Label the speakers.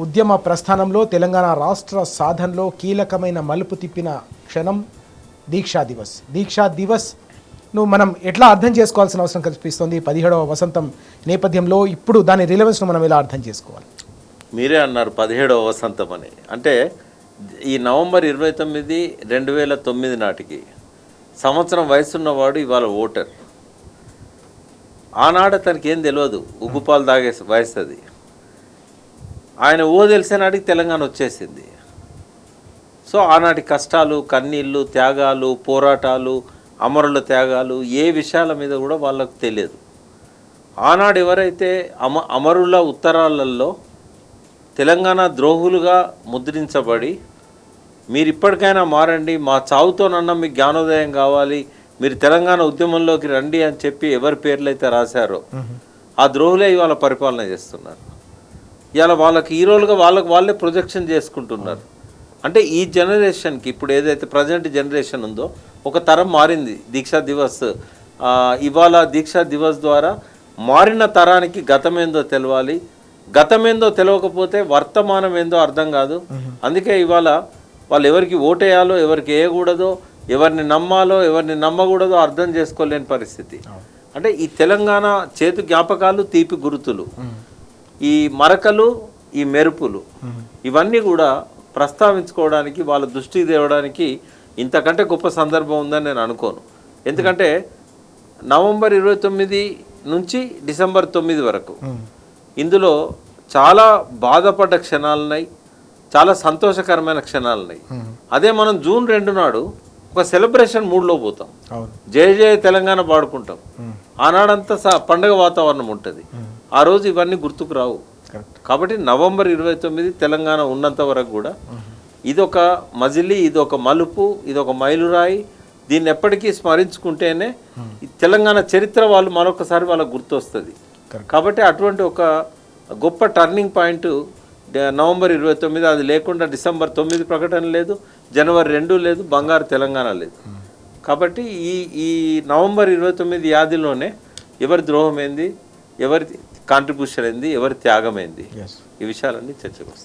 Speaker 1: ఉద్యమ ప్రస్థానంలో తెలంగాణ రాష్ట్ర సాధనలో కీలకమైన మలుపు తిప్పిన క్షణం దీక్షా దివస్. దీక్షా దివస్ను మనం ఎట్లా అర్థం చేసుకోవాల్సిన అవసరం కల్పిస్తుంది 17వ వసంతం నేపథ్యంలో? ఇప్పుడు దాని రిలవెన్స్ను మనం ఎలా అర్థం చేసుకోవాలి?
Speaker 2: మీరే అన్నారు 17వ వసంతం అని. అంటే ఈ నవంబర్ 29, 2009 నాటికి సంవత్సరం వయసున్నవాడు ఇవాళ ఓటర్. ఆనాడు అతనికి ఏం తెలియదు, ఉగ్గుపాలు తాగే వయసు అది. ఆయన తెలిసే నాటికి తెలంగాణ వచ్చేసింది. సో ఆనాటి కష్టాలు, కన్నీళ్ళు, త్యాగాలు, పోరాటాలు, అమరుల త్యాగాలు ఏ విషయాల మీద కూడా వాళ్ళకు తెలియదు. ఆనాడు ఎవరైతే అమరుల ఉత్తరాలలో తెలంగాణ ద్రోహులుగా ముద్రించబడి మీరు ఇప్పటికైనా మారండి, మా చావుతోనన్నా మీకు జ్ఞానోదయం కావాలి, మీరు తెలంగాణ ఉద్యమంలోకి రండి అని చెప్పి ఎవరి పేర్లు అయితే రాశారో ఆ ద్రోహులే ఇవాళ పరిపాలన చేస్తున్నారు. ఇవాళ వాళ్ళకి హీరోలుగా వాళ్ళే ప్రొజెక్షన్ చేసుకుంటున్నారు. అంటే ఈ జనరేషన్కి ఇప్పుడు ఏదైతే ప్రజెంట్ జనరేషన్ ఉందో ఒక తరం మారింది. దీక్షా దివస్ ఇవాళ దీక్షా దివస్ ద్వారా మారిన తరానికి గతమేందో తెలవాలి. గతమేందో తెలియకపోతే వర్తమానం ఏందో అర్థం కాదు. అందుకే ఇవాళ వాళ్ళు ఎవరికి ఓటేయాలో, ఎవరికి వేయకూడదో, ఎవరిని నమ్మాలో, ఎవరిని నమ్మకూడదో అర్థం చేసుకోలేని పరిస్థితి. అంటే ఈ తెలంగాణ చేతు జ్ఞాపకాలు, తీపి గుర్తులు, ఈ మరకలు, ఈ మెరుపులు, ఇవన్నీ కూడా ప్రస్తావించుకోవడానికి, వాళ్ళ దృష్టికి తేవడానికి ఇంతకంటే గొప్ప సందర్భం ఉందని నేను అనుకోను. ఎందుకంటే నవంబర్ 29 నుంచి డిసెంబర్ 9 వరకు ఇందులో చాలా బాధపడ్డ క్షణాలున్నాయి, చాలా సంతోషకరమైన క్షణాలున్నాయి. అదే మనం జూన్ 2 నాడు ఒక సెలబ్రేషన్ మూడ్లో పోతాం, జయ జయ తెలంగాణ పాడుకుంటాం. ఆనాడంతా పండగ వాతావరణం ఉంటుంది. ఆ రోజు ఇవన్నీ గుర్తుకు రావు. కాబట్టి నవంబర్ 29 తెలంగాణ ఉన్నంత వరకు కూడా ఇదొక మజిలీ, ఇదొక మలుపు, ఇదొక మైలురాయి. దీన్ని ఎప్పటికీ స్మరించుకుంటేనే తెలంగాణ చరిత్ర వాళ్ళు మరొకసారి వాళ్ళకు గుర్తొస్తుంది. కాబట్టి అటువంటి ఒక గొప్ప టర్నింగ్ పాయింట్ నవంబర్ 29. అది లేకుండా డిసెంబర్ 9 ప్రకటన లేదు, జనవరి 2 లేదు, బంగారు తెలంగాణ లేదు. కాబట్టి ఈ నవంబర్ 29 యాదిలోనే ఎవరి ద్రోహం ఏంది, ఎవరి కాంట్రిబ్యూషన్ ఏంది, ఎవరి త్యాగం ఏంది, ఈ విషయాలన్నీ చర్చకు వస్తాయి.